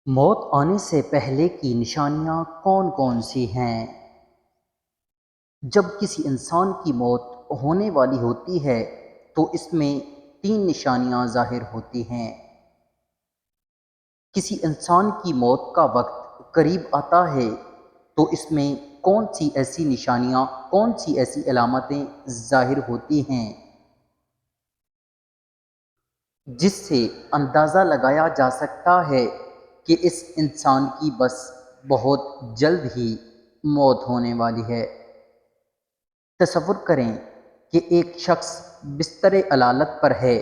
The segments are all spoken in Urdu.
موت آنے سے پہلے کی نشانیاں کون کون سی ہیں؟ جب کسی انسان کی موت ہونے والی ہوتی ہے تو اس میں تین نشانیاں ظاہر ہوتی ہیں۔ کسی انسان کی موت کا وقت قریب آتا ہے تو اس میں کون سی ایسی نشانیاں، کون سی ایسی علامتیں ظاہر ہوتی ہیں جس سے اندازہ لگایا جا سکتا ہے کہ اس انسان کی بس بہت جلد ہی موت ہونے والی ہے۔ تصور کریں کہ ایک شخص بستر علالت پر ہے،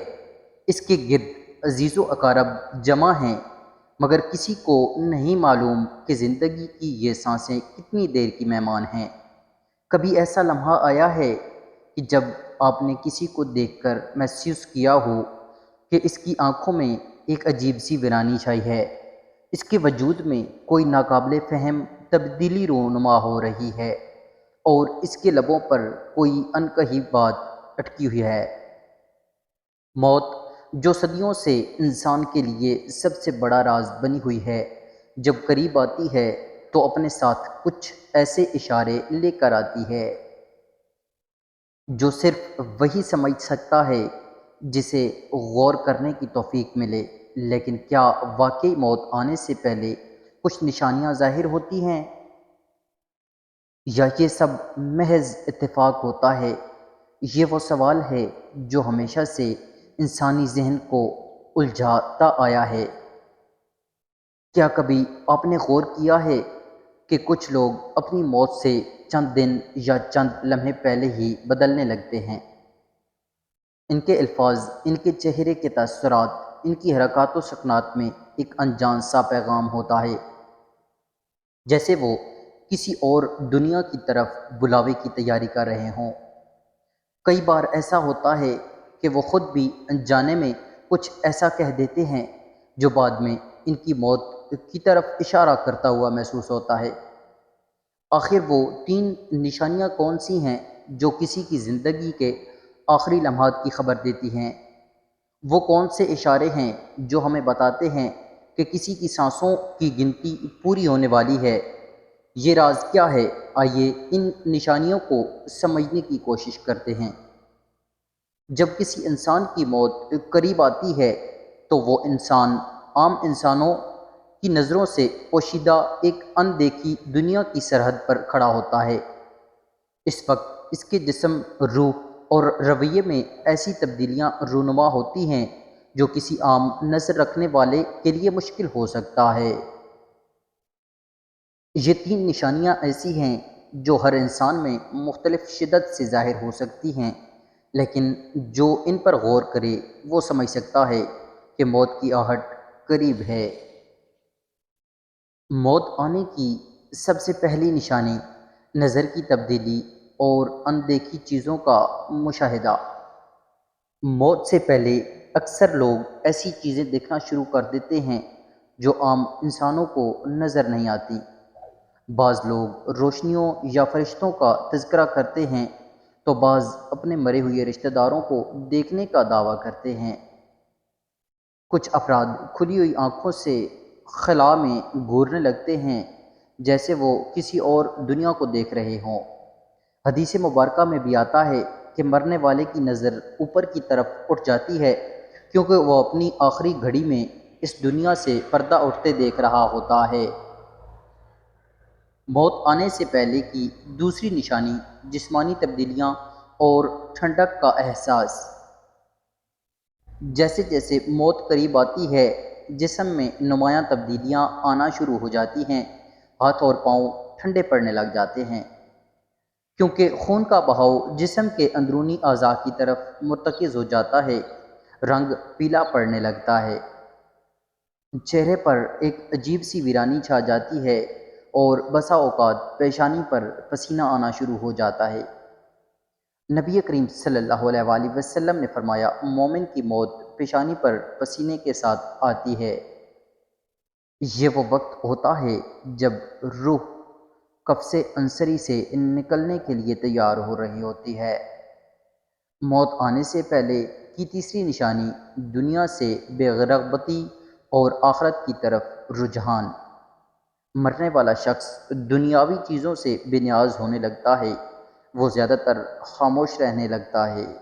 اس کے گرد عزیز و اقارب جمع ہیں، مگر کسی کو نہیں معلوم کہ زندگی کی یہ سانسیں کتنی دیر کی مہمان ہیں۔ کبھی ایسا لمحہ آیا ہے کہ جب آپ نے کسی کو دیکھ کر محسوس کیا ہو کہ اس کی آنکھوں میں ایک عجیب سی ویرانی چھائی ہے، اس کے وجود میں کوئی ناقابل فہم تبدیلی رونما ہو رہی ہے اور اس کے لبوں پر کوئی انکہی بات اٹکی ہوئی ہے؟ موت، جو صدیوں سے انسان کے لیے سب سے بڑا راز بنی ہوئی ہے، جب قریب آتی ہے تو اپنے ساتھ کچھ ایسے اشارے لے کر آتی ہے جو صرف وہی سمجھ سکتا ہے جسے غور کرنے کی توفیق ملے۔ لیکن کیا واقعی موت آنے سے پہلے کچھ نشانیاں ظاہر ہوتی ہیں، یا یہ سب محض اتفاق ہوتا ہے؟ یہ وہ سوال ہے جو ہمیشہ سے انسانی ذہن کو الجھاتا آیا ہے۔ کیا کبھی آپ نے غور کیا ہے کہ کچھ لوگ اپنی موت سے چند دن یا چند لمحے پہلے ہی بدلنے لگتے ہیں؟ ان کے الفاظ، ان کے چہرے کے تاثرات، ان کی حرکات و سکنات میں ایک انجان سا پیغام ہوتا ہے، جیسے وہ کسی اور دنیا کی طرف بلاوے کی تیاری کر رہے ہوں۔ کئی بار ایسا ہوتا ہے کہ وہ خود بھی انجانے میں کچھ ایسا کہہ دیتے ہیں جو بعد میں ان کی موت کی طرف اشارہ کرتا ہوا محسوس ہوتا ہے۔ آخر وہ تین نشانیاں کون سی ہیں جو کسی کی زندگی کے آخری لمحات کی خبر دیتی ہیں؟ وہ کون سے اشارے ہیں جو ہمیں بتاتے ہیں کہ کسی کی سانسوں کی گنتی پوری ہونے والی ہے؟ یہ راز کیا ہے؟ آئیے ان نشانیوں کو سمجھنے کی کوشش کرتے ہیں۔ جب کسی انسان کی موت قریب آتی ہے تو وہ انسان عام انسانوں کی نظروں سے پوشیدہ ایک اندیکھی دنیا کی سرحد پر کھڑا ہوتا ہے۔ اس وقت اس کے جسم، روح اور رویے میں ایسی تبدیلیاں رونما ہوتی ہیں جو کسی عام نظر رکھنے والے کے لیے مشکل ہو سکتا ہے۔ یہ تین نشانیاں ایسی ہیں جو ہر انسان میں مختلف شدت سے ظاہر ہو سکتی ہیں، لیکن جو ان پر غور کرے وہ سمجھ سکتا ہے کہ موت کی آہٹ قریب ہے۔ موت آنے کی سب سے پہلی نشانی نظر کی تبدیلی اور اندیکھی چیزوں کا مشاہدہ۔ موت سے پہلے اکثر لوگ ایسی چیزیں دیکھنا شروع کر دیتے ہیں جو عام انسانوں کو نظر نہیں آتی۔ بعض لوگ روشنیوں یا فرشتوں کا تذکرہ کرتے ہیں تو بعض اپنے مرے ہوئے رشتہ داروں کو دیکھنے کا دعویٰ کرتے ہیں۔ کچھ افراد کھلی ہوئی آنکھوں سے خلا میں گھورنے لگتے ہیں جیسے وہ کسی اور دنیا کو دیکھ رہے ہوں۔ حدیث مبارکہ میں بھی آتا ہے کہ مرنے والے کی نظر اوپر کی طرف اٹھ جاتی ہے کیونکہ وہ اپنی آخری گھڑی میں اس دنیا سے پردہ اٹھتے دیکھ رہا ہوتا ہے۔ موت آنے سے پہلے کی دوسری نشانی جسمانی تبدیلیاں اور ٹھنڈک کا احساس۔ جیسے جیسے موت قریب آتی ہے جسم میں نمایاں تبدیلیاں آنا شروع ہو جاتی ہیں، ہاتھ اور پاؤں ٹھنڈے پڑنے لگ جاتے ہیں کیونکہ خون کا بہاؤ جسم کے اندرونی اعضاء کی طرف مرتکز ہو جاتا ہے۔ رنگ پیلا پڑنے لگتا ہے، چہرے پر ایک عجیب سی ویرانی چھا جاتی ہے اور بسا اوقات پیشانی پر پسینہ آنا شروع ہو جاتا ہے۔ نبی کریم صلی اللہ علیہ وآلہ وسلم نے فرمایا، مومن کی موت پیشانی پر پسینے کے ساتھ آتی ہے۔ یہ وہ وقت ہوتا ہے جب روح قفس عنصری سے نکلنے کے لیے تیار ہو رہی ہوتی ہے۔ موت آنے سے پہلے کی تیسری نشانی دنیا سے بے رغبتی اور آخرت کی طرف رجحان۔ مرنے والا شخص دنیاوی چیزوں سے بے نیاز ہونے لگتا ہے، وہ زیادہ تر خاموش رہنے لگتا ہے۔